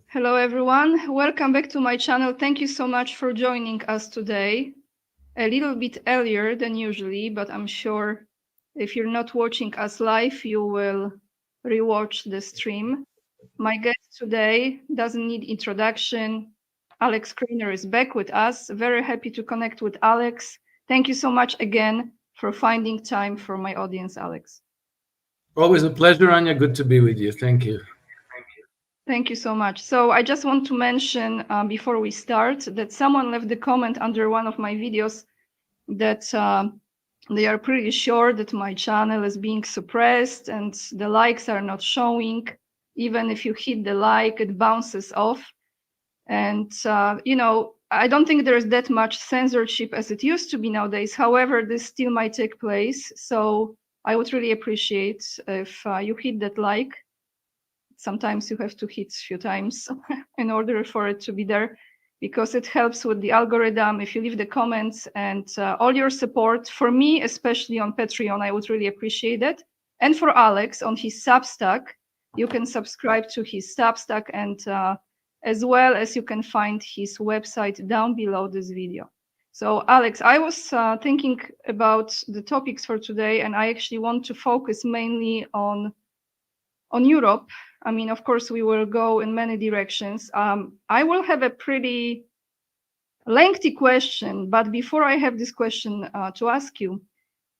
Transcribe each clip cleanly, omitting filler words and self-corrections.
Hello, everyone. Welcome back to my channel. Thank you so much for joining us today. A little bit earlier than usually, but I'm sure if you're not watching us live, you will rewatch the stream. My guest today doesn't need introduction. Alex Krainer is back with us. Very happy to connect with Alex. Thank you so much again for finding time for my audience, Alex. Always a pleasure, Anya. Good to be with you. Thank you. Thank you so much. So I just want to mention before we start that someone left the comment under one of my videos that they are pretty sure that my channel is being suppressed and the likes are not showing. Even if you hit the like, it bounces off. And, I don't think there's that much censorship as it used to be nowadays. However, this still might take place. So I would really appreciate if you hit that like. Sometimes you have to hit a few times in order for it to be there, because it helps with the algorithm. If you leave the comments and all your support for me, especially on Patreon, I would really appreciate it. And for Alex on his Substack, you can subscribe to his Substack, and as well as you can find his website down below this video. So Alex, I was thinking about the topics for today, and I actually want to focus mainly on Europe. I mean, of course, we will go in many directions. I will have a pretty lengthy question, but before I have this question to ask you,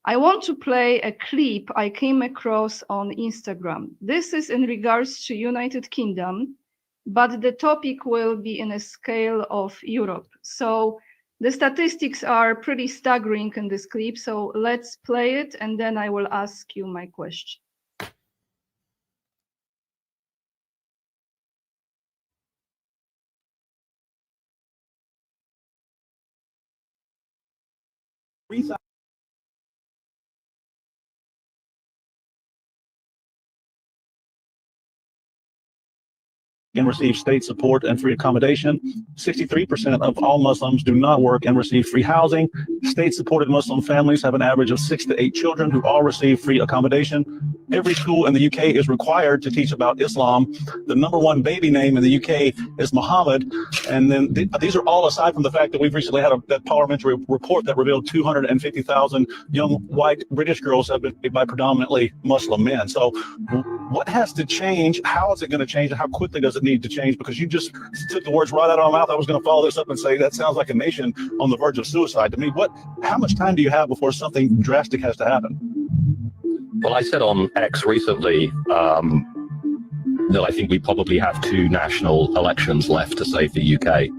I want to play a clip I came across on Instagram. This is in regards to United Kingdom, but the topic will be in a scale of Europe. So the statistics are pretty staggering in this clip. So let's play it, and then I will ask you my question. And receive state support and free accommodation. 63% of all Muslims do not work and receive free housing. State-supported Muslim families have an average of 6 to 8 children who all receive free accommodation. Every school in the UK is required to teach about Islam. The #1 baby name in the UK is Muhammad. And then these are all aside from the fact that we've recently had that parliamentary report that revealed 250,000 young white British girls have been made by predominantly Muslim men. So what has to change? How is it going to change? And how quickly does it need to change? Because you just took the words right out of my mouth. I was going to follow this up and say that sounds like a nation on the verge of suicide to me. How much time do you have before something drastic has to happen? Well, I said on X recently that I think we probably have 2 national elections left to save the UK.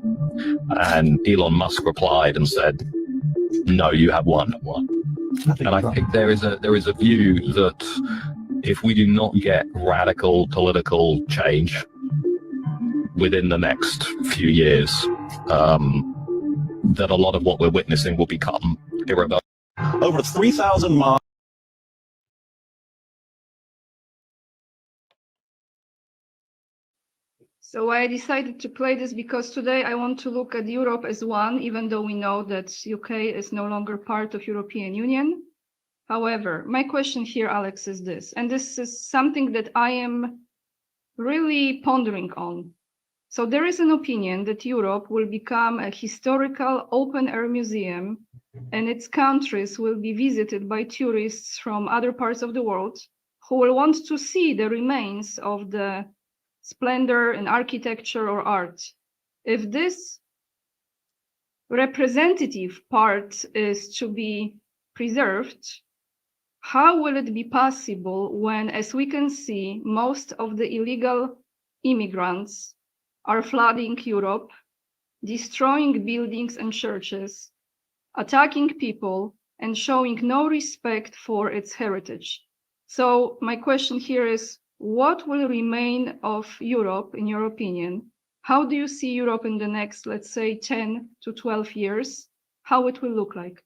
And Elon Musk replied and said, no, you have one. And I think there is a view that if we do not get radical political change within the next few years, that a lot of what we're witnessing will become irreversible. Over 3,000 miles. So I decided to play this because today I want to look at Europe as one, even though we know that UK is no longer part of European Union. However, my question here, Alex, is this, and this is something that I am really pondering on. So there is an opinion that Europe will become a historical open-air museum, and its countries will be visited by tourists from other parts of the world who will want to see the remains of the splendor in architecture or art. If this representative part is to be preserved, how will it be possible when, as we can see, most of the illegal immigrants are flooding Europe, destroying buildings and churches, attacking people, and showing no respect for its heritage? So my question here is, what will remain of Europe, in your opinion? How do you see Europe in the next, let's say, 10 to 12 years? How it will look like?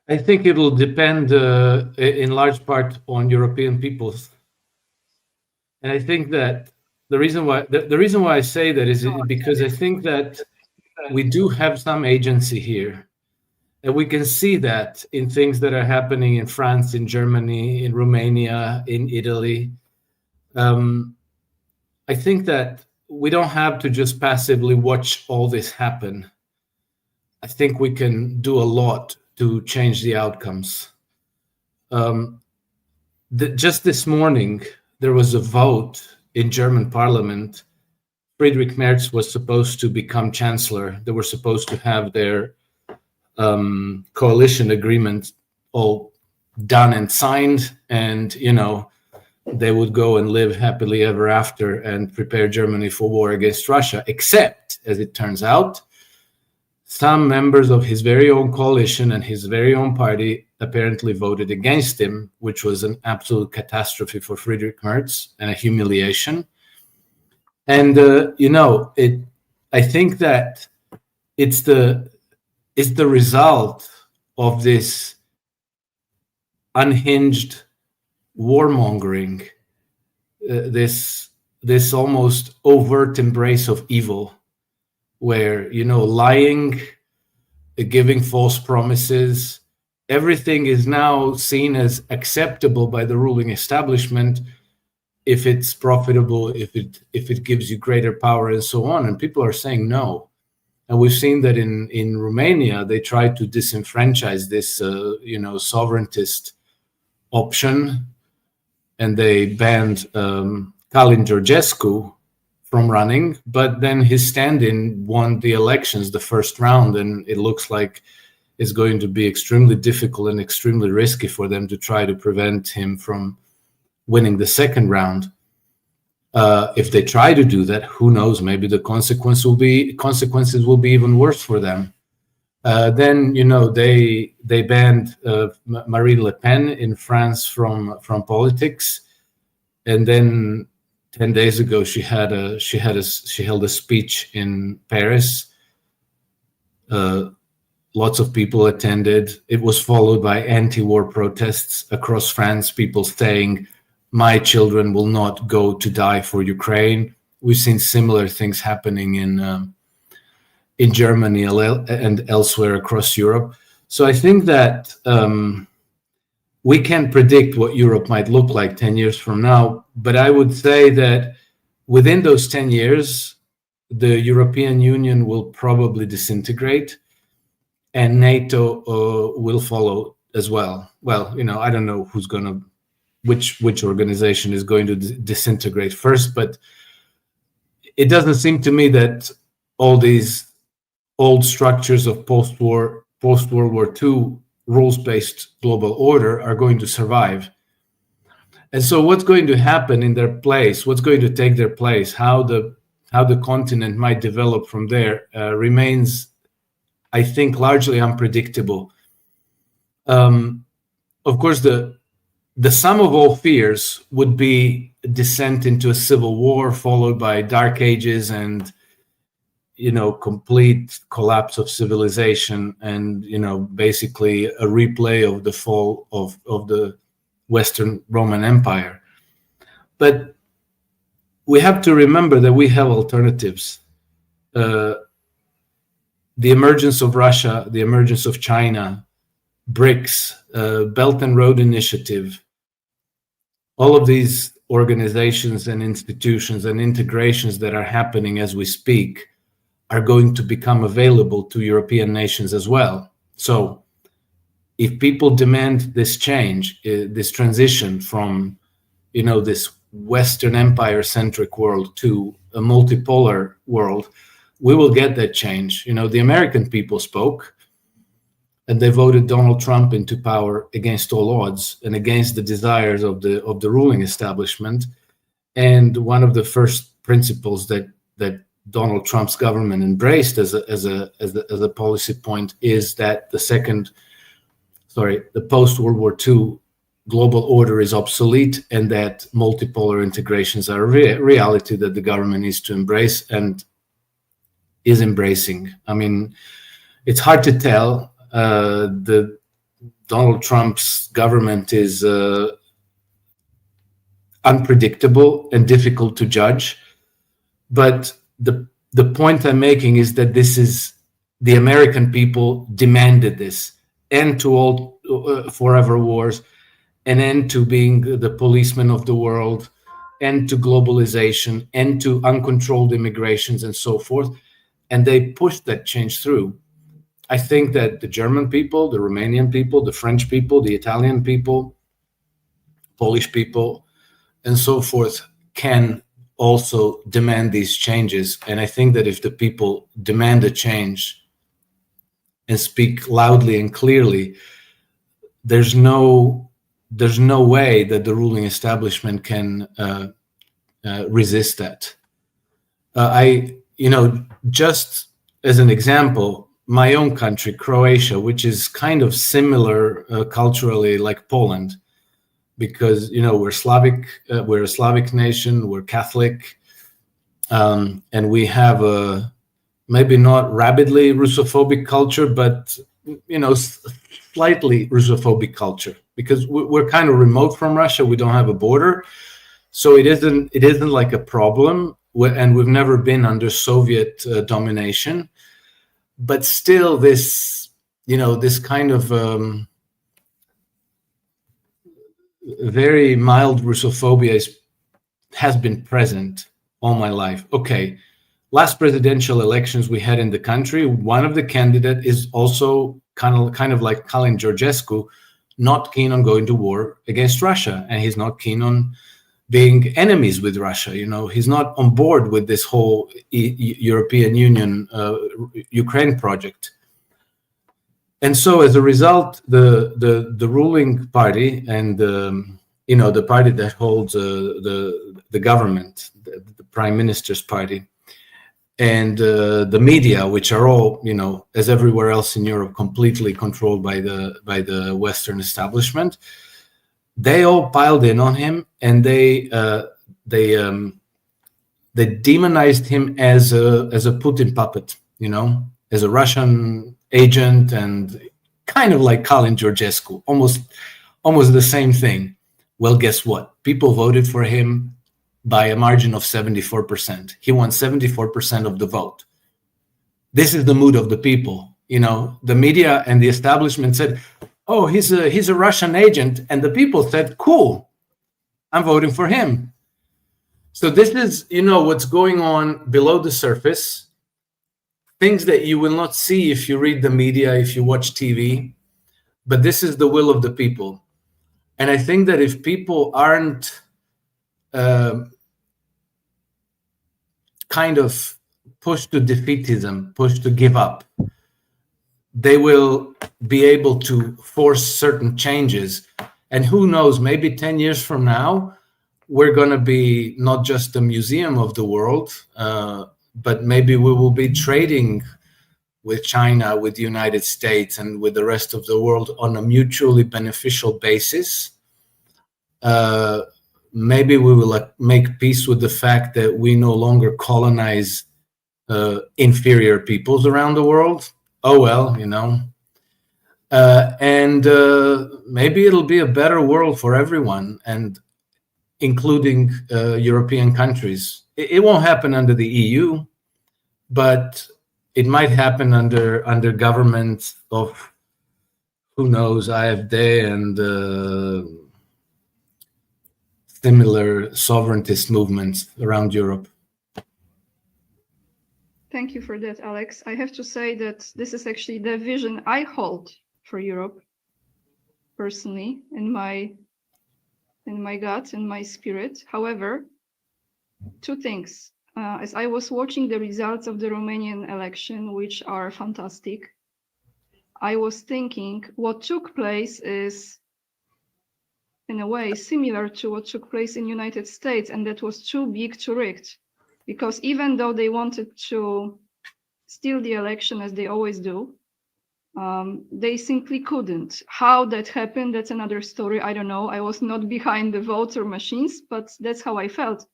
I think it will depend in large part on European peoples. And I think that the reason why I say that is because I think that we do have some agency here. And we can see that in things that are happening in France, in Germany, in Romania, in Italy. I think that we don't have to just passively watch all this happen. I think we can do a lot to change the outcomes. Just this morning, there was a vote in German parliament. Friedrich Merz was supposed to become chancellor. They were supposed to have their coalition agreement all done and signed, and they would go and live happily ever after and prepare Germany for war against Russia. Except, as it turns out, some members of his very own coalition and his very own party apparently voted against him, which was an absolute catastrophe for Friedrich Merz and a humiliation. And I think that it's the result of this unhinged warmongering, this almost overt embrace of evil, where lying, giving false promises, everything is now seen as acceptable by the ruling establishment if it's profitable, if it gives you greater power, and so on. And people are saying no. And we've seen that in Romania, they tried to disenfranchise this sovereigntist option, and they banned Calin Georgescu from running, but then his stand-in won the elections, the first round, and it looks like it's going to be extremely difficult and extremely risky for them to try to prevent him from winning the second round. If they try to do that, who knows? Maybe the consequences will be even worse for them. Then they banned Marine Le Pen in France from politics, and then 10 days ago she held a speech in Paris. Lots of people attended. It was followed by anti-war protests across France. People saying, "My children will not go to die for Ukraine." We've seen similar things happening in Germany and elsewhere across Europe. So I think that we can't predict what Europe might look like 10 years from now, but I would say that within those 10 years, the European Union will probably disintegrate, and NATO will follow as well. Well, I don't know which organization is going to disintegrate first, but it doesn't seem to me that all these old structures of post-World War II rules-based global order are going to survive. And so what's going to happen in their place, what's going to take their place, how the continent might develop from there remains, I think, largely unpredictable. Of course, the sum of all fears would be descent into a civil war followed by dark ages and complete collapse of civilization and basically a replay of the fall of the Western Roman Empire. But we have to remember that we have alternatives. The emergence of Russia, the emergence of China, BRICS, Belt and Road Initiative, all of these organizations and institutions and integrations that are happening as we speak are going to become available to European nations as well. So if people demand this change, this transition from, this Western Empire-centric world to a multipolar world, we will get that change. The American people spoke, and they voted Donald Trump into power against all odds and against the desires of the ruling establishment. And one of the first principles that Donald Trump's government embraced as a policy point is that the post-World War II global order is obsolete, and that multipolar integrations are a reality that the government needs to embrace and is embracing. I mean, it's hard to tell. Donald Trump's government is unpredictable and difficult to judge, but the point I'm making is that this is the American people demanded this end to all forever wars, an end to being the policeman of the world, end to globalization, end to uncontrolled immigrations and so forth. And they pushed that change through. I think that the German people, the Romanian people, the French people, the Italian people, Polish people, and so forth can also demand these changes. And I think that if the people demand a change and speak loudly and clearly, there's no way that the ruling establishment can resist that. Just as an example, my own country, Croatia, which is kind of similar culturally like Poland, because we're Slavic, we're a Slavic nation, we're Catholic, and we have a maybe not rabidly Russophobic culture, but slightly Russophobic culture, because we're kind of remote from Russia. We don't have a border, so it isn't like a problem, and we've never been under Soviet domination. But still, this kind of very mild Russophobia has been present all my life. Okay, last presidential elections we had in the country, one of the candidates is also kind of like Kalin Georgescu, not keen on going to war against Russia, and he's not keen on being enemies with Russia. He's not on board with this whole European Union Ukraine project. And so as a result, the ruling party and the party that holds the government, the prime minister's party, and the media, which are all, as everywhere else in Europe, completely controlled by the Western establishment, they all piled in on him, and they demonized him as a Putin puppet, as a Russian agent, and kind of like Kalin Georgescu, almost the same thing. Well, guess what? People voted for him by a margin of 74%. He won 74% of the vote. This is the mood of the people. The media and the establishment said, "Oh, he's a Russian agent," and the people said, "Cool, I'm voting for him." So this is, what's going on below the surface. Things that you will not see if you read the media, if you watch TV, but this is the will of the people. And I think that if people aren't kind of pushed to defeatism, pushed to give up, they will be able to force certain changes. And who knows, maybe 10 years from now, we're going to be not just a museum of the world, but maybe we will be trading with China, with the United States, and with the rest of the world on a mutually beneficial basis. Maybe we will make peace with the fact that we no longer colonize inferior peoples around the world. Oh, well, and maybe it'll be a better world for everyone, and including European countries. It won't happen under the EU, but it might happen under governments of, who knows, AfD and similar sovereigntist movements around Europe. Thank you for that, Alex. I have to say that this is actually the vision I hold for Europe, personally, in my gut, in my spirit. However, two things. As I was watching the results of the Romanian election, which are fantastic, I was thinking what took place is, in a way, similar to what took place in the United States, and that was too big to rigged. Because even though they wanted to steal the election, as they always do, they simply couldn't. How that happened, that's another story. I don't know. I was not behind the voter machines, but that's how I felt.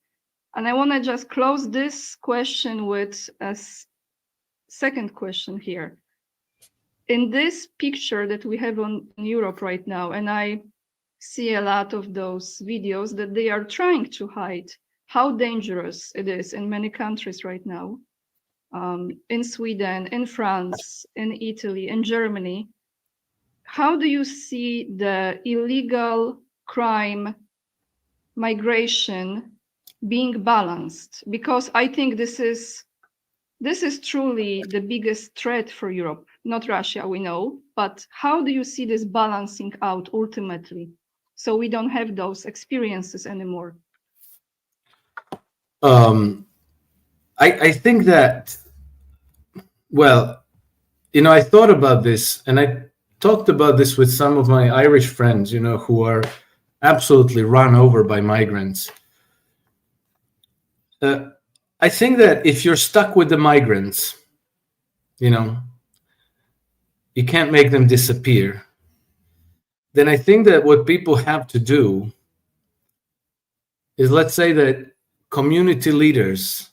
And I want to just close this question with a second question here. In this picture that we have on Europe right now, and I see a lot of those videos that they are trying to hide how dangerous it is in many countries right now, in Sweden, in France, in Italy, in Germany. How do you see the illegal crime, migration being balanced? Because I think this is truly the biggest threat for Europe, not Russia, we know, but how do you see this balancing out ultimately, so we don't have those experiences anymore? I think that, well, I thought about this, and I talked about this with some of my Irish friends, who are absolutely run over by migrants. I think that if you're stuck with the migrants, you can't make them disappear. Then I think that what people have to do is, let's say that community leaders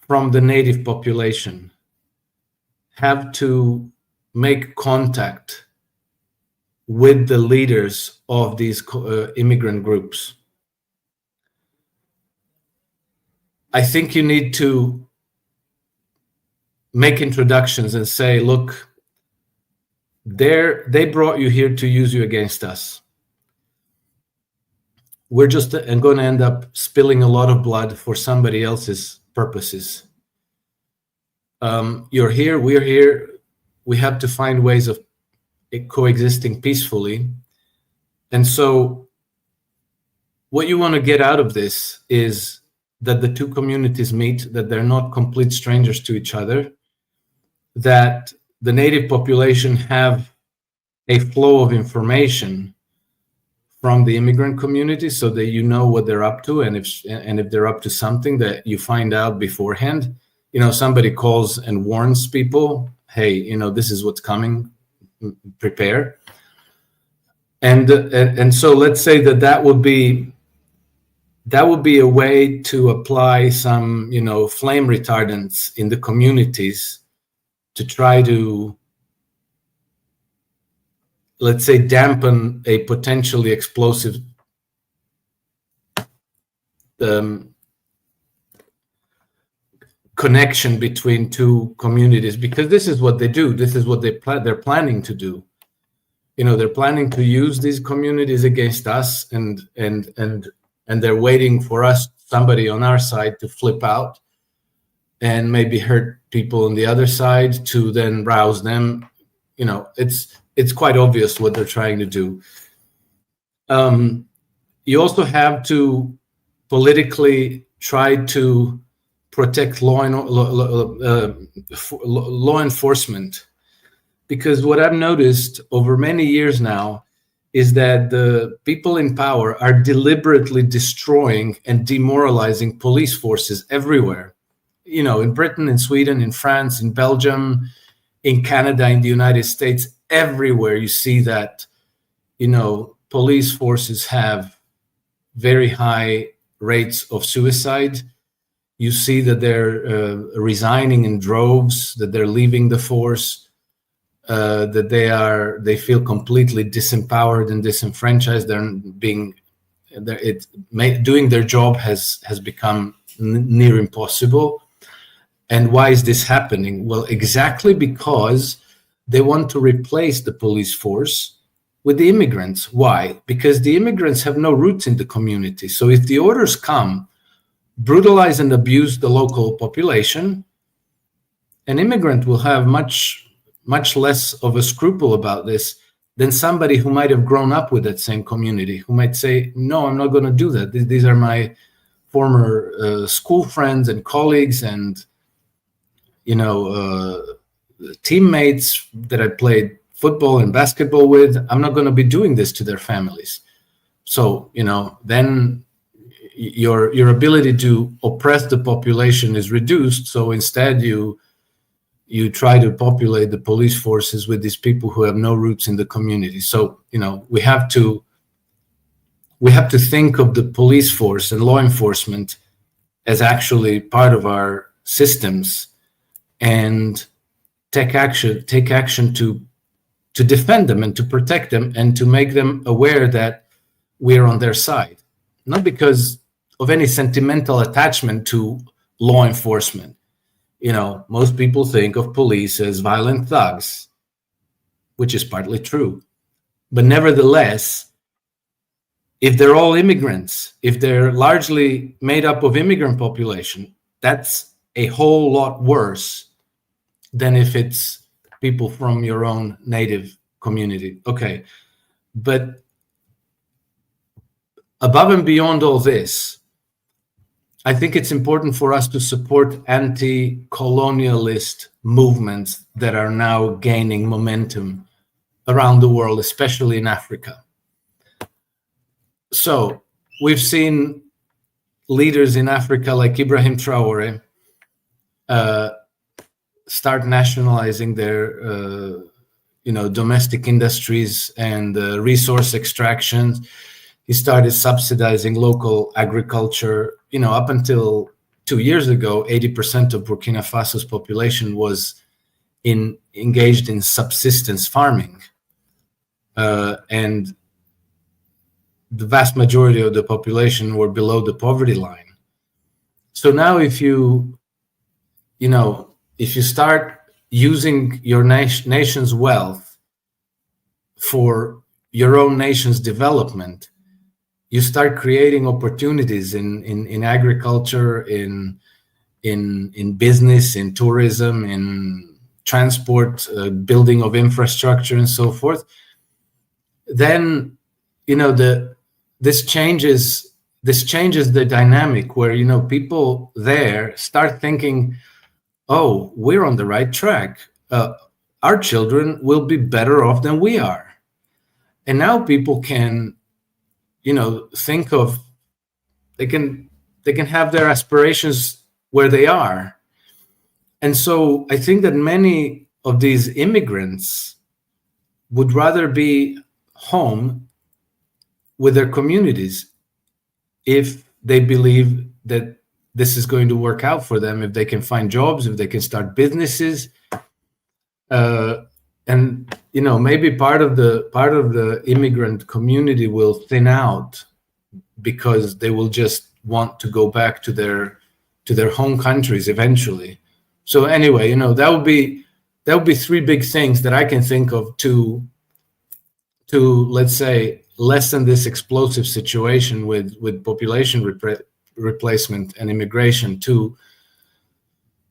from the native population have to make contact with the leaders of these immigrant groups. I think you need to make introductions and say, look, they brought you here to use you against us. We're just going to end up spilling a lot of blood for somebody else's purposes. You're here, we're here. We have to find ways of coexisting peacefully. And so what you want to get out of this is that the two communities meet, that they're not complete strangers to each other, that the native population have a flow of information from the immigrant community so that you know what they're up to, and if they're up to something, that you find out beforehand. Somebody calls and warns people, hey, this is what's coming, prepare. And so let's say that would be a way to apply some, flame retardants in the communities to try to, let's say, dampen a potentially explosive connection between two communities, because this is what they do. This is what they're planning to do. They're planning to use these communities against us, and they're waiting for us, somebody on our side, to flip out and maybe hurt people on the other side to then rouse them. It's quite obvious what they're trying to do. You also have to politically try to protect law enforcement, because what I've noticed over many years now is that the people in power are deliberately destroying and demoralizing police forces everywhere. In Britain, in Sweden, in France, in Belgium, in Canada, in the United States, everywhere you see that, police forces have very high rates of suicide. You see that they're resigning in droves, that they're leaving the force, that they feel completely disempowered and disenfranchised. Doing their job has become near impossible. And why is this happening? Well, exactly because they want to replace the police force with the immigrants. Why? Because the immigrants have no roots in the community. So if the orders come, brutalize and abuse the local population, an immigrant will have much less of a scruple about this than somebody who might have grown up with that same community, who might say, no, I'm not going to do that. These are my former school friends and colleagues and teammates that I played football and basketball with. I'm not going to be doing this to their families. So, then your ability to oppress the population is reduced. So instead you try to populate the police forces with these people who have no roots in the community. So, we have to think of the police force and law enforcement as actually part of our systems, and take action to defend them and to protect them and to make them aware that we're on their side, not because of any sentimental attachment to law enforcement. Most people think of police as violent thugs, which is partly true. But nevertheless, if they're all immigrants, if they're largely made up of immigrant population, that's a whole lot worse than if it's people from your own native community. Okay, but above and beyond all this, I think it's important for us to support anti-colonialist movements that are now gaining momentum around the world, especially in Africa. So we've seen leaders in Africa like Ibrahim Traore start nationalizing their domestic industries and resource extraction. He started subsidizing local agriculture. Up until 2 years ago, 80% of Burkina Faso's population was engaged in subsistence farming, and the vast majority of the population were below the poverty line. So now, if you start using your nation's wealth for your own nation's development, you start creating opportunities in agriculture, in business, in tourism, in transport, building of infrastructure, and so forth. Then, this changes the dynamic where people there start thinking, oh, we're on the right track. Our children will be better off than we are, and now people can think of they can have their aspirations where they are. And so I think that many of these immigrants would rather be home with their communities if they believe that this is going to work out for them, if they can find jobs, if they can start businesses. And maybe part of the immigrant community will thin out because they will just want to go back to their home countries eventually. So anyway, that would be three big things that I can think of to let's say lessen this explosive situation with population replacement and immigration, to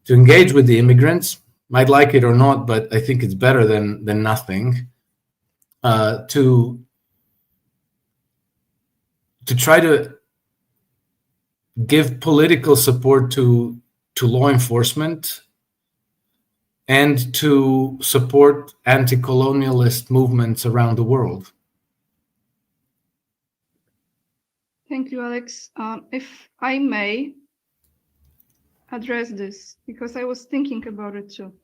engage with the immigrants. Might like it or not, but I think it's better than nothing. To try to give political support to law enforcement, and to support anti-colonialist movements around the world. Thank you, Alex. If I may address this, because I was thinking about it too.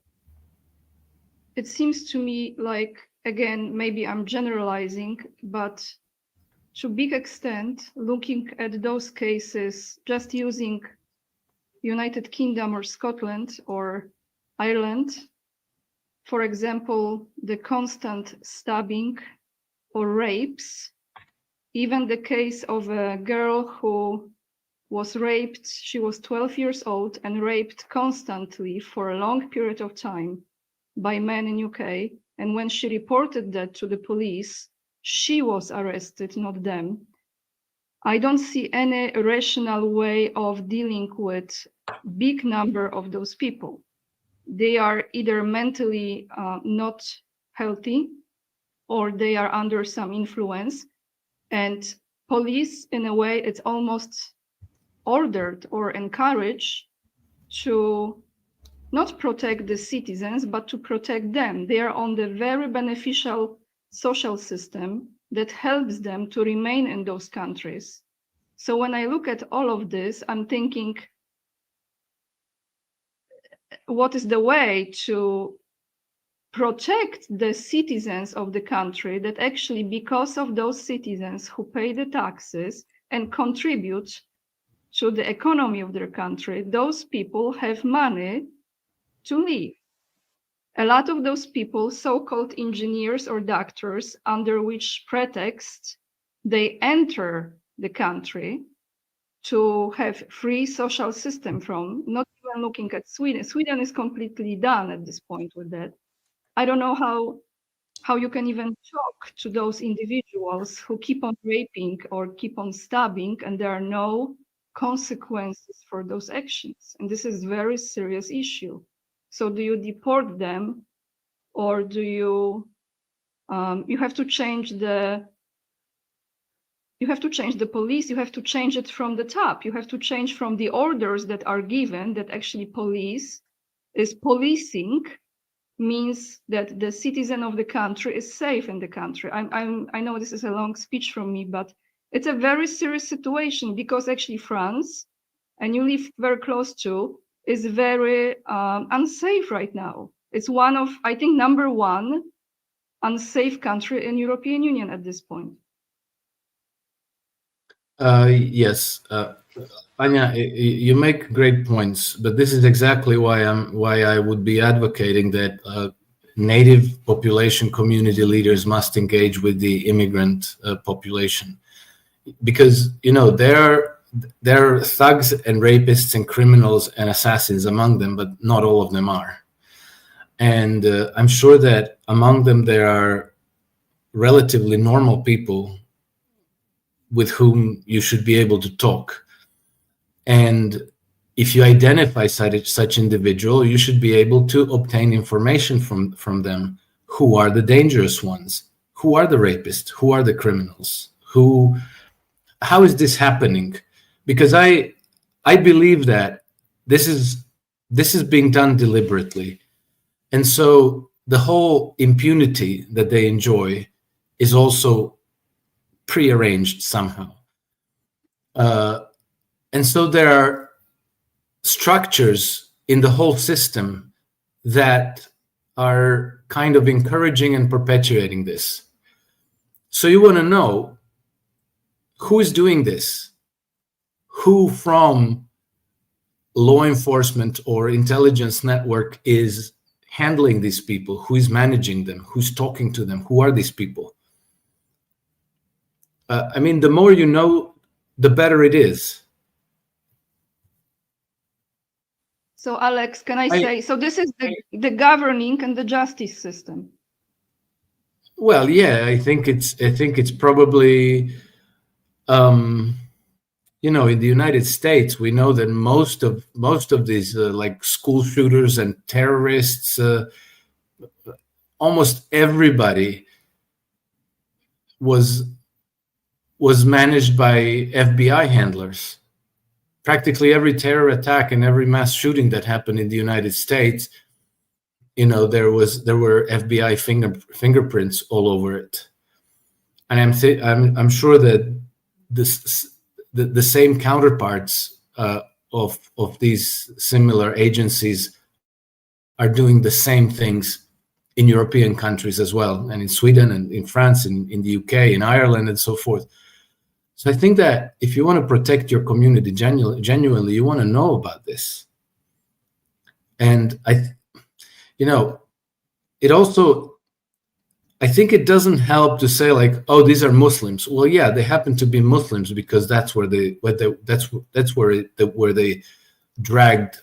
It seems to me like, again, maybe I'm generalizing, but to big extent, looking at those cases, just using United Kingdom or Scotland or Ireland, for example, the constant stabbing or rapes, even the case of a girl who was raped, she was 12 years old and raped constantly for a long period of time by men in UK. And when she reported that to the police, she was arrested, not them. I don't see any rational way of dealing with big number of those people. They are either mentally not healthy, or they are under some influence. And police, in a way, it's almost ordered or encouraged to not protect the citizens, but to protect them. They are on the very beneficial social system that helps them to remain in those countries. So when I look at all of this, I'm thinking, what is the way to protect the citizens of the country that actually, because of those citizens who pay the taxes and contribute to the economy of their country, those people have money to live. A lot of those people, so-called engineers or doctors, under which pretext they enter the country to have free social system from, not even looking at Sweden. Sweden is completely done at this point with that. I don't know how how you can even talk to those individuals who keep on raping or keep on stabbing, and there are no consequences for those actions. And this is a very serious issue. So do you deport them, or do you you have to change the police, you have to change it from the top. You have to change from the orders that are given that actually police is policing means that the citizen of the country is safe in the country. I know this is a long speech from me, but it's a very serious situation, because actually France, and you live very close to, is very unsafe right now. It's one of, I think, number one unsafe country in European Union at this point. Yes, Anya, you make great points, but this is exactly why I would be advocating that native population community leaders must engage with the immigrant population, because there are thugs and rapists and criminals and assassins among them, but not all of them are. And I'm sure that among them there are relatively normal people with whom you should be able to talk. And if you identify such individual, you should be able to obtain information from them. Who are the dangerous ones? Who are the rapists? Who are the criminals? How is this happening? Because I believe that this is being done deliberately. And so the whole impunity that they enjoy is also prearranged somehow. And so there are structures in the whole system that are kind of encouraging and perpetuating this. So you want to know who is doing this, who from law enforcement or intelligence network is handling these people, who is managing them, who's talking to them, who are these people? I mean, the more you know, the better it is. So, Alex, can I say, so this is the governing and the justice system? Well, yeah, I think it's probably, in the United States, we know that most of these like school shooters and terrorists, almost everybody was managed by FBI handlers. Practically every terror attack and every mass shooting that happened in the United States, there were FBI fingerprints all over it. And I'm sure that the same counterparts of these similar agencies are doing the same things in European countries as well, and in Sweden and in France, and in the UK, in Ireland, and so forth. So I think that if you want to protect your community genuinely, you want to know about this. And it also, I think it doesn't help to say like, oh, these are Muslims. Well, yeah, they happen to be Muslims because that's where they dragged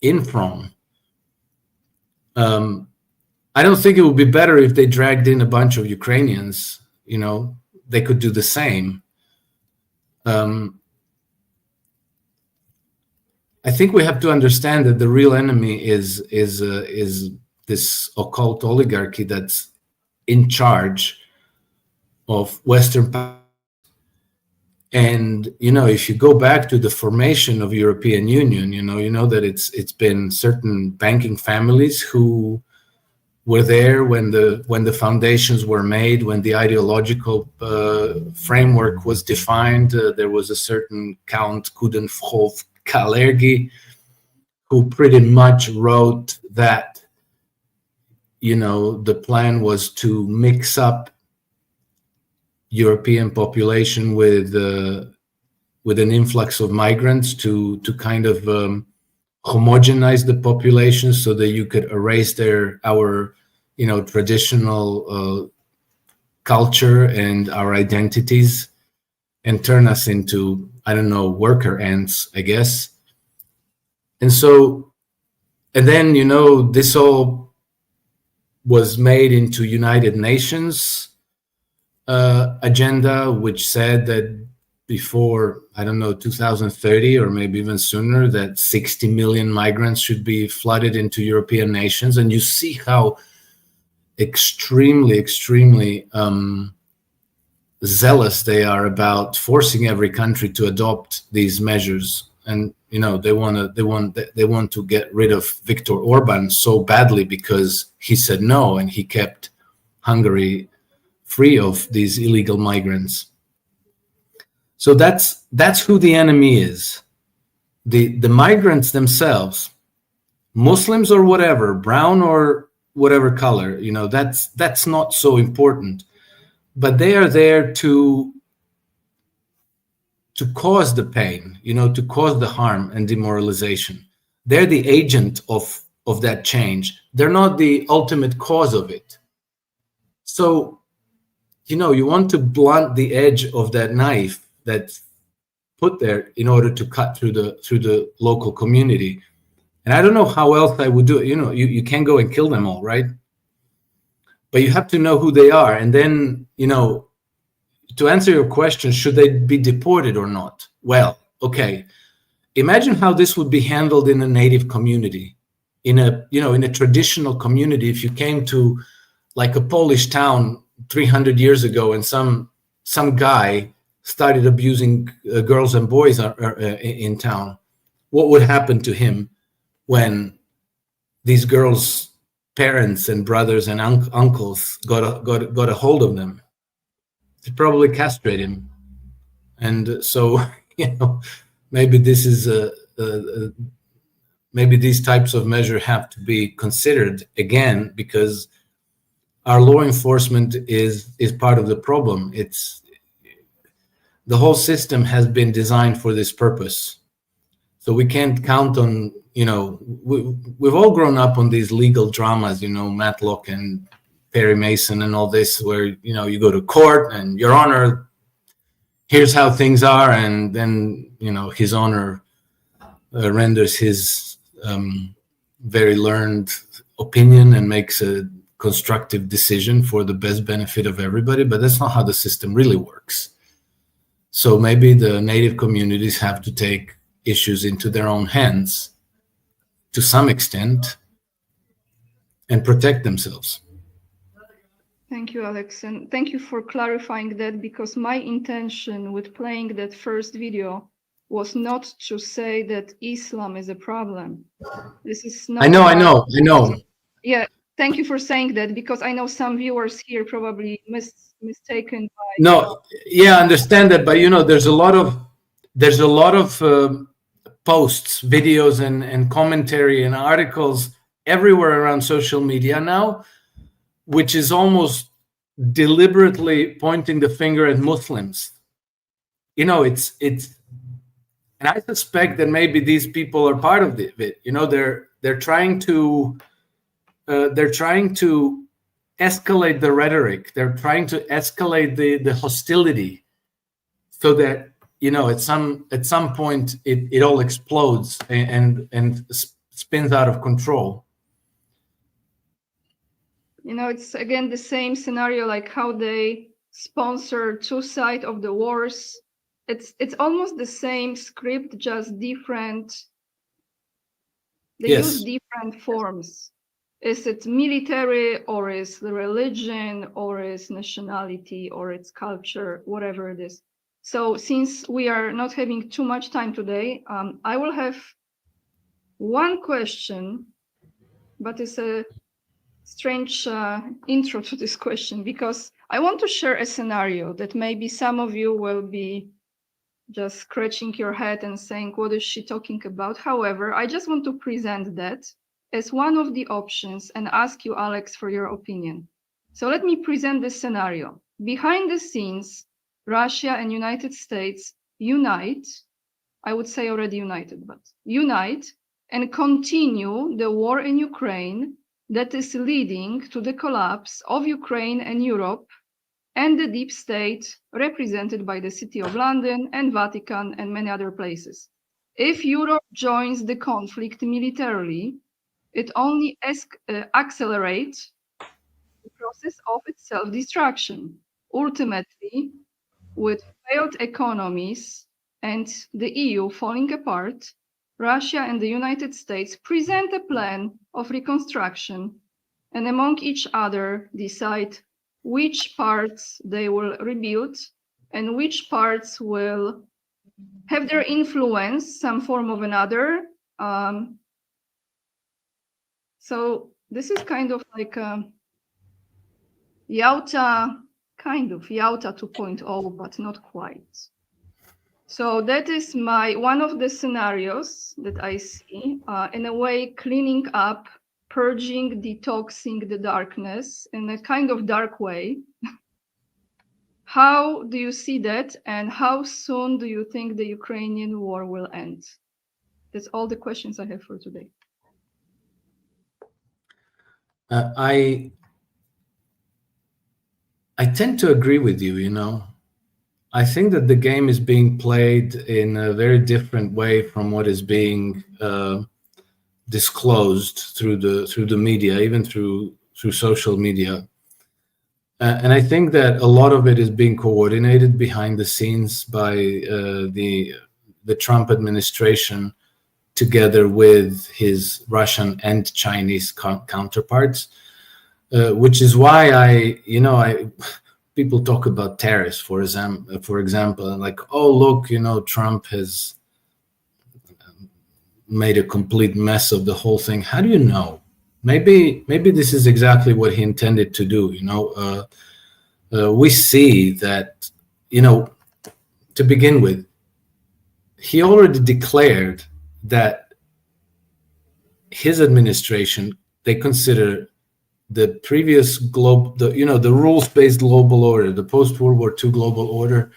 in from. I don't think it would be better if they dragged in a bunch of Ukrainians. They could do the same. I think we have to understand that the real enemy is this occult oligarchy that's in charge of Western power. And if you go back to the formation of European Union, you know that it's been certain banking families who were there when the foundations were made, when the ideological framework was defined. There was a certain Count Coudenhove Kalergi who pretty much wrote that the plan was to mix up European population with an influx of migrants to kind of homogenize the population so that you could erase our traditional culture and our identities and turn us into, I don't know, worker ants, I guess. And then this all was made into United Nations agenda, which said that before, I don't know, 2030 or maybe even sooner, that 60 million migrants should be flooded into European nations. And you see how extremely, extremely zealous they are about forcing every country to adopt these measures. And you know, they want to get rid of Viktor Orban so badly because he said no and he kept Hungary free of these illegal migrants. So that's who the enemy is. The migrants themselves, Muslims or whatever, brown or whatever color, you know, that's not so important. But they are there to cause the pain, you know, to cause the harm and demoralization. They're the agent of that change. They're not the ultimate cause of it. So, you know, you want to blunt the edge of that knife that's put there in order to cut through the local community. And I don't know how else I would do it. You know, you can't go and kill them all, right? But you have to know who they are. And then, you know, to answer your question, should they be deported or not? Well, okay. Imagine how this would be handled in a native community, in a traditional community. If you came to like a Polish town 300 years ago and some guy started abusing girls and boys in town, what would happen to him when these girls' parents and brothers and uncles got a hold of them? They'd probably castrate him. And so, you know, maybe this is maybe these types of measures have to be considered again, because our law enforcement is part of the problem. It's the whole system has been designed for this purpose. So we can't count on, you know, we've all grown up on these legal dramas, you know, Matlock and Perry Mason and all this, where, you know, you go to court and, Your Honor, here's how things are, and then, you know, His Honor renders his very learned opinion and makes a constructive decision for the best benefit of everybody. But that's not how the system really works. So maybe the native communities have to take issues into their own hands to some extent and protect themselves. Thank you, Alex, and thank you for clarifying that, because my intention with playing that first video was not to say that Islam is a problem. This is not. I know. Yeah, thank you for saying that, because I know some viewers here probably mistaken by. No, yeah, I understand that, but you know, there's a lot of posts, videos, and commentary and articles everywhere around social media now, which is almost deliberately pointing the finger at Muslims. You know, it's, and I suspect that maybe these people are part of it. You know, they're trying to escalate the rhetoric. They're trying to escalate the hostility, so that, you know, at some point it all explodes and spins out of control. You know, it's again the same scenario, like how they sponsor two sides of the wars. It's almost the same script, just different. They use different forms. Is it military, or is the religion, or is nationality, or it's culture, whatever it is. So since we are not having too much time today, I will have one question, but it's a strange intro to this question, because I want to share a scenario that maybe some of you will be just scratching your head and saying, what is she talking about? However, I just want to present that as one of the options and ask you, Alex, for your opinion. So let me present this scenario. Behind the scenes, Russia and United States unite, I would say already united, but unite and continue the war in Ukraine that is leading to the collapse of Ukraine and Europe and the deep state represented by the City of London and Vatican and many other places. If Europe joins the conflict militarily, it only accelerates process of its self-destruction. Ultimately, with failed economies and the EU falling apart, Russia and the United States present a plan of reconstruction and among each other decide which parts they will rebuild and which parts will have their influence, some form of another. So this is kind of like a Yalta 2.0, but not quite. So that is one of the scenarios that I see, in a way, cleaning up, purging, detoxing the darkness in a kind of dark way. How do you see that, and how soon do you think the Ukrainian war will end? That's all the questions I have for today. I tend to agree with you, you know. I think that the game is being played in a very different way from what is being disclosed through the media, even through social media. And I think that a lot of it is being coordinated behind the scenes by the Trump administration, together with his Russian and Chinese counterparts, which is why people talk about tariffs, for example, like, oh, look, you know, Trump has made a complete mess of the whole thing. How do you know? Maybe this is exactly what he intended to do. You know, we see that, you know, to begin with, he already declared that his administration, they consider the previous the rules-based global order, the post-World War II global order,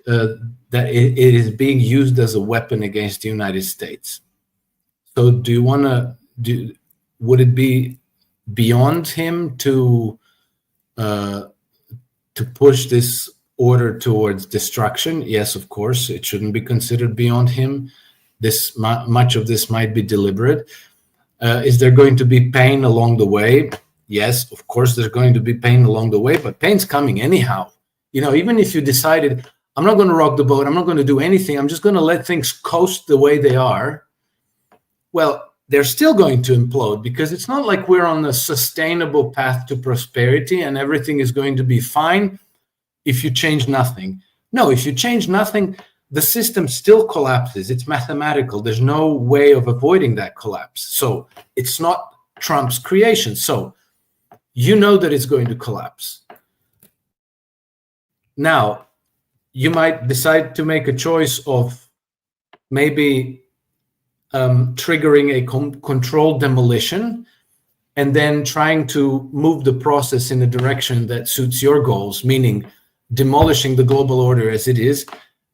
that it is being used as a weapon against the United States. So would it be beyond him to push this order towards destruction? Yes, of course, it shouldn't be considered beyond him. Much of this might be deliberate. Is there going to be pain along the way? Yes, of course, there's going to be pain along the way, but pain's coming anyhow. You know, even if you decided, I'm not going to rock the boat, I'm not going to do anything, I'm just going to let things coast the way they are, well, they're still going to implode, because it's not like we're on a sustainable path to prosperity and everything is going to be fine if you change nothing. No, if you change nothing, the system still collapses. It's mathematical. There's no way of avoiding that collapse. So it's not Trump's creation. So you know that it's going to collapse. Now, you might decide to make a choice of maybe triggering a controlled demolition and then trying to move the process in a direction that suits your goals, meaning demolishing the global order as it is.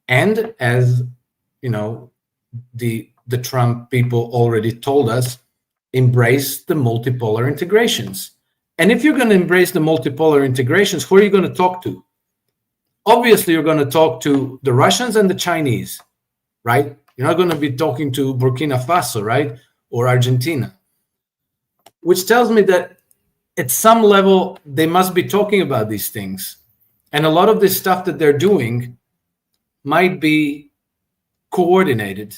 And as you know, the Trump people already told us, embrace the multipolar integrations. And if you're going to embrace the multipolar integrations, who are you going to talk to? Obviously, you're going to talk to the Russians and the Chinese, right? You're not going to be talking to Burkina Faso, right? Or Argentina. Which tells me that at some level, they must be talking about these things. And a lot of this stuff that they're doing might be coordinated.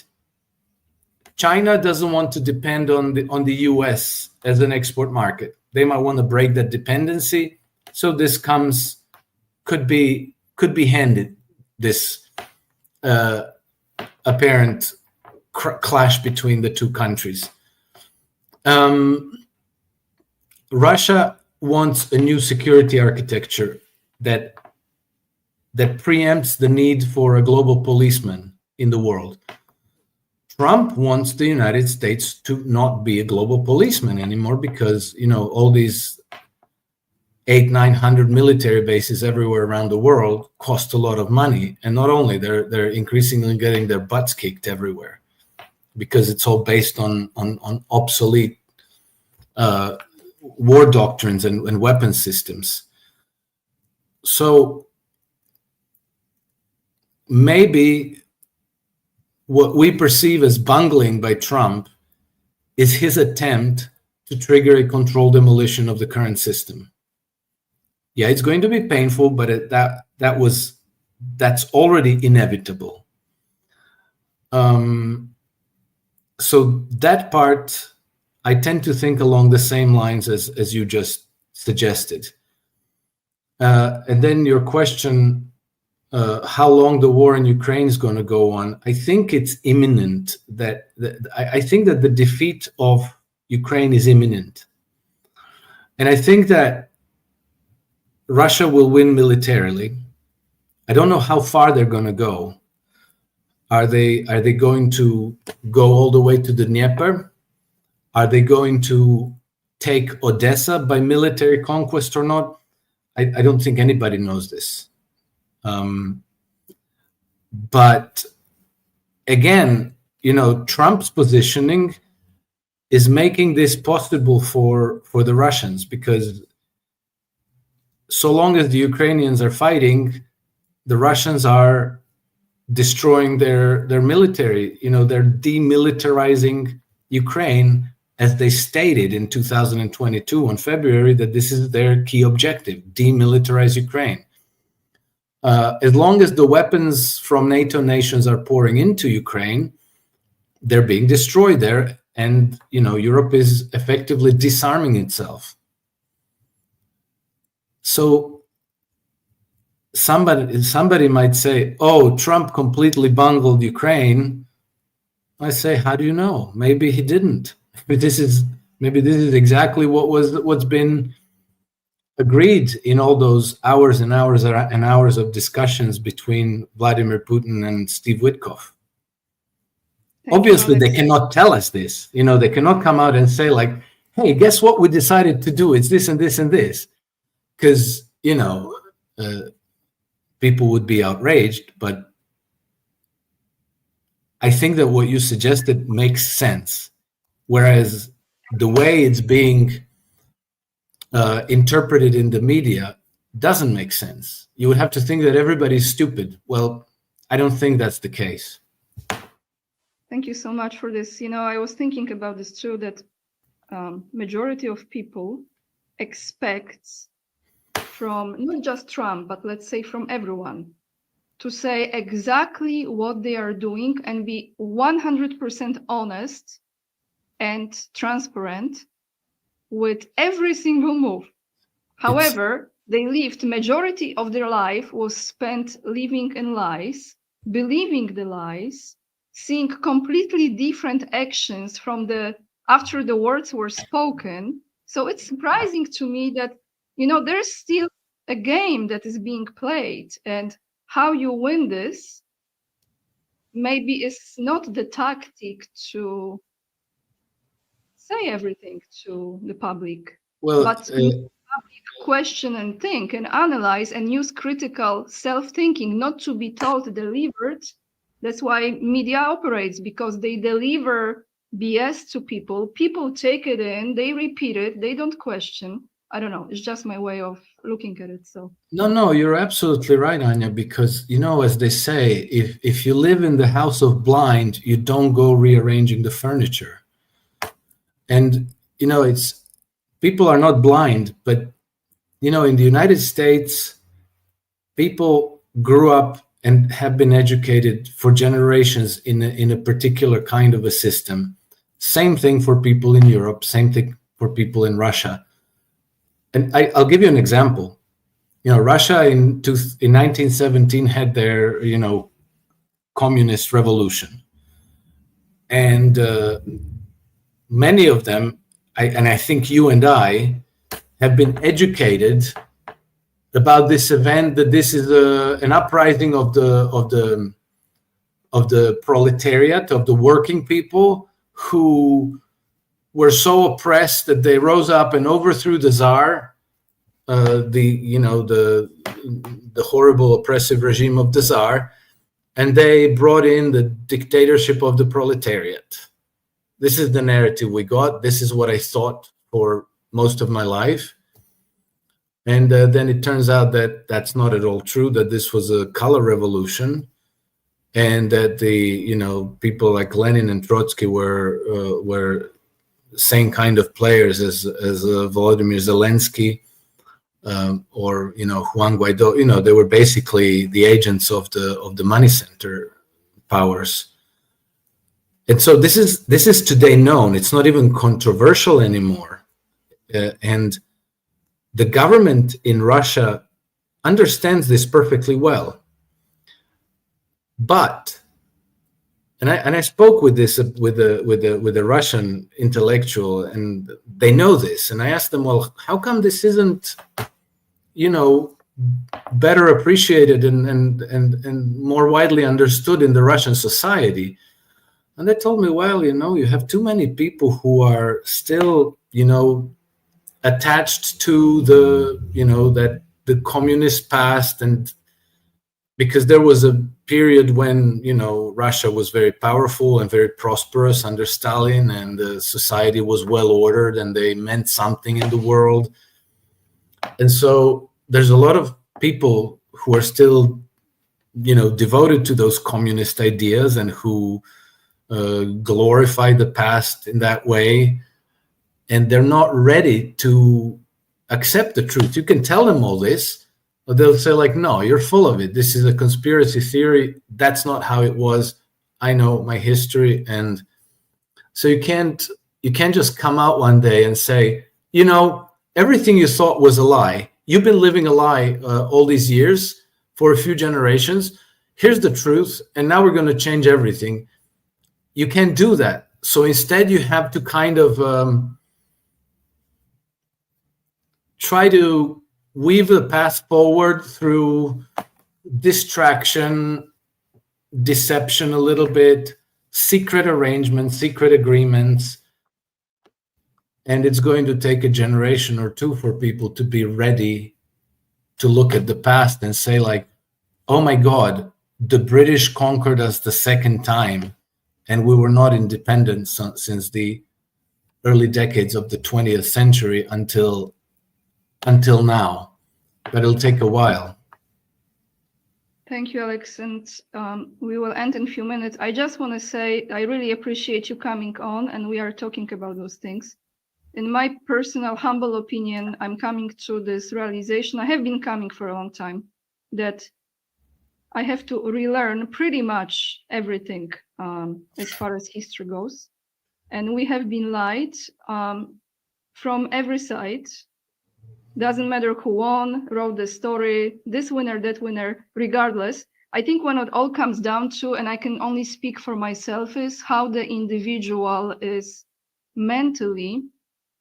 China doesn't want to depend on the US as an export market. They might want to break that dependency. So this could be handed, this apparent clash between the two countries. Russia wants a new security architecture that preempts the need for a global policeman in the world. Trump wants the United States to not be a global policeman anymore, because, you know, all these 800-900 military bases everywhere around the world cost a lot of money, and not only they're increasingly getting their butts kicked everywhere, because it's all based on obsolete war doctrines and weapon systems. So maybe what we perceive as bungling by Trump is his attempt to trigger a controlled demolition of the current system. Yeah, it's going to be painful, but that's already inevitable. So that part, I tend to think along the same lines as you just suggested. And then your question, how long the war in Ukraine is going to go on, I think it's imminent. I think that the defeat of Ukraine is imminent. And I think that Russia will win militarily. I don't know how far they're going to go. Are they going to go all the way to the Dnieper? Are they going to take Odessa by military conquest or not? I don't think anybody knows this. But again, Trump's positioning is making this possible for the Russians, because so long as the Ukrainians are fighting, the Russians are destroying their military. They're demilitarizing Ukraine, as they stated in 2022 on February, that this is their key objective: demilitarize Ukraine. As long as the weapons from NATO nations are pouring into Ukraine, they're being destroyed there, and Europe is effectively disarming itself. So somebody might say, "Oh, Trump completely bungled Ukraine." I say, how do you know? Maybe he didn't. Maybe this is exactly what's been agreed in all those hours and hours and hours of discussions between Vladimir Putin and Steve Witkoff. Obviously, they cannot tell us this. They cannot come out and say, like, "Hey, guess what we decided to do? It's this and this and this," because people would be outraged. But I think that what you suggested makes sense, whereas the way it's being interpreted in the media doesn't make sense. You would have to think that everybody's stupid. Well, I don't think that's the case. Thank you so much for this. I was thinking about this too, that majority of people expects from not just Trump, but let's say from everyone, to say exactly what they are doing and be 100% honest and transparent with every single move. However, they lived, majority of their life was spent living in lies, believing the lies, seeing completely different actions from after the words were spoken. So it's surprising to me that, there's still a game that is being played, and how you win this maybe is not the tactic to say everything to the public, but to question and think and analyze and use critical self-thinking, not to be told delivered. That's why media operates, because they deliver BS to people. People take it in, they repeat it, they don't question. I don't know. It's just my way of looking at it. So no, you're absolutely right, Anya, because as they say, if you live in the house of blind, you don't go rearranging the furniture. And it's people are not blind, but in the United States, people grew up and have been educated for generations in a particular kind of a system. Same thing for people in Europe, same thing for people in Russia. And I'll give you an example. Russia in 1917 had their, communist revolution. And many of them, I think you and I, have been educated about this event, that this is an uprising of the proletariat, of the working people, who were so oppressed that they rose up and overthrew the Tsar, the horrible oppressive regime of the Tsar, and they brought in the dictatorship of the proletariat. This is the narrative we got. This is what I thought for most of my life. And then it turns out that that's not at all true, that this was a color revolution, and that people like Lenin and Trotsky were the same kind of players as Volodymyr Zelensky, or Juan Guaido. They were basically the agents of the money center powers. And so this is today known. It's not even controversial anymore. And the government in Russia understands this perfectly well. But I spoke with a Russian intellectual, and they know this. And I asked them, well, how come this isn't, better appreciated and more widely understood in the Russian society? And they told me, well, you have too many people who are still, attached to the communist past, and because there was a period when Russia was very powerful and very prosperous under Stalin, and the society was well ordered and they meant something in the world. And so there's a lot of people who are still devoted to those communist ideas and who glorify the past in that way, and they're not ready to accept the truth. You can tell them all this, but they'll say, like, no, you're full of it. This is a conspiracy theory. That's not how it was. I know my history. And so you can't just come out one day and say, everything you thought was a lie. You've been living a lie all these years for a few generations. Here's the truth, and now we're going to change everything. You can't do that. So instead, you have to kind of try to weave the path forward through distraction, deception a little bit, secret arrangements, secret agreements. And it's going to take a generation or two for people to be ready to look at the past and say, like, oh my God, the British conquered us the second time, and we were not independent since the early decades of the 20th century until now. But it'll take a while. Thank you, Alex. And we will end in a few minutes. I just want to say I really appreciate you coming on, and we are talking about those things. In my personal, humble opinion, I'm coming to this realization. I have been coming for a long time, that I have to relearn pretty much everything as far as history goes. And we have been lied from every side. Doesn't matter who won, wrote the story, this winner, that winner, regardless. I think when it all comes down to, and I can only speak for myself, is how the individual is mentally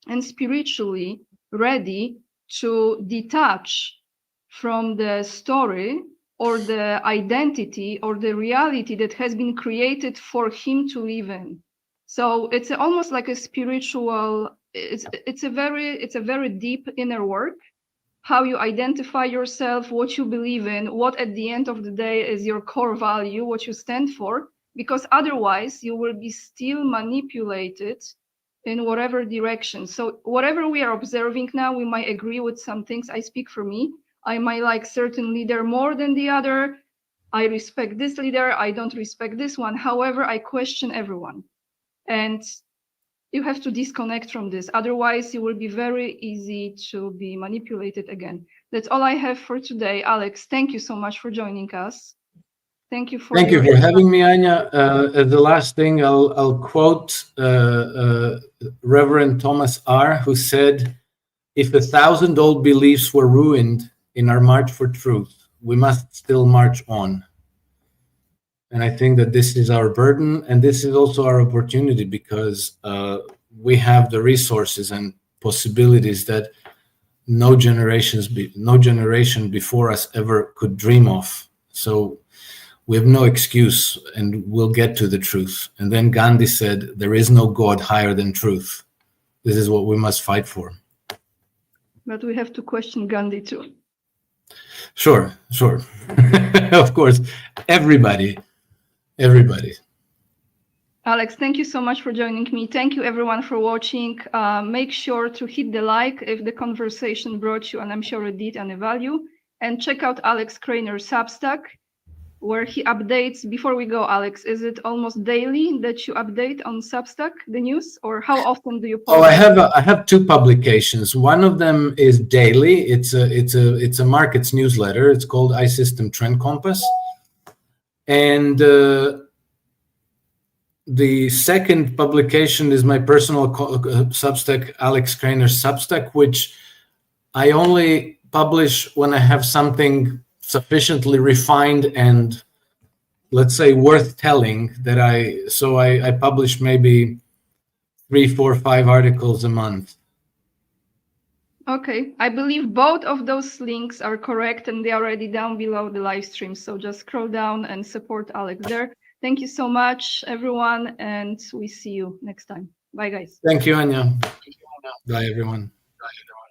and spiritually ready to detach from the story or the identity or the reality that has been created for him to live in. So it's almost like a spiritual, it's a very deep inner work, how you identify yourself, what you believe in, what at the end of the day is your core value, what you stand for, because otherwise you will be still manipulated in whatever direction. So whatever we are observing now, we might agree with some things. I speak for me. I might like certain leader more than the other. I respect this leader. I don't respect this one. However, I question everyone. And you have to disconnect from this. Otherwise, you will be very easy to be manipulated again. That's all I have for today. Alex, thank you so much for joining us. Thank you for having me, Anya. The last thing, I'll quote Reverend Thomas R., who said, "If 1,000 old beliefs were ruined in our march for truth, we must still march on." And I think that this is our burden, and this is also our opportunity, because we have the resources and possibilities that no generation before us ever could dream of. So we have no excuse, and we'll get to the truth. And then Gandhi said, "There is no God higher than truth." This is what we must fight for. But we have to question Gandhi too. Sure. Of course, everybody. Alex, thank you so much for joining me. Thank you everyone for watching. Make sure to hit the like if the conversation brought you, and I'm sure it did, any value. And check out Alex Krainer's Substack. where he updates. Before we go, Alex, is it almost daily that you update on Substack the news, or how often do you post? Oh, I have two publications. One of them is daily. It's a markets newsletter. It's called iSystem Trend Compass, and the second publication is my personal Substack, Alex Krainer Substack, which I only publish when I have something sufficiently refined and, let's say, worth telling that I publish maybe 3, 4, 5 articles a month. Okay, I believe both of those links are correct and they are already down below the live stream. So just scroll down and support Alex there. Thank you so much, everyone, and we see you next time. Bye, guys. Thank you, Anya. Bye, everyone.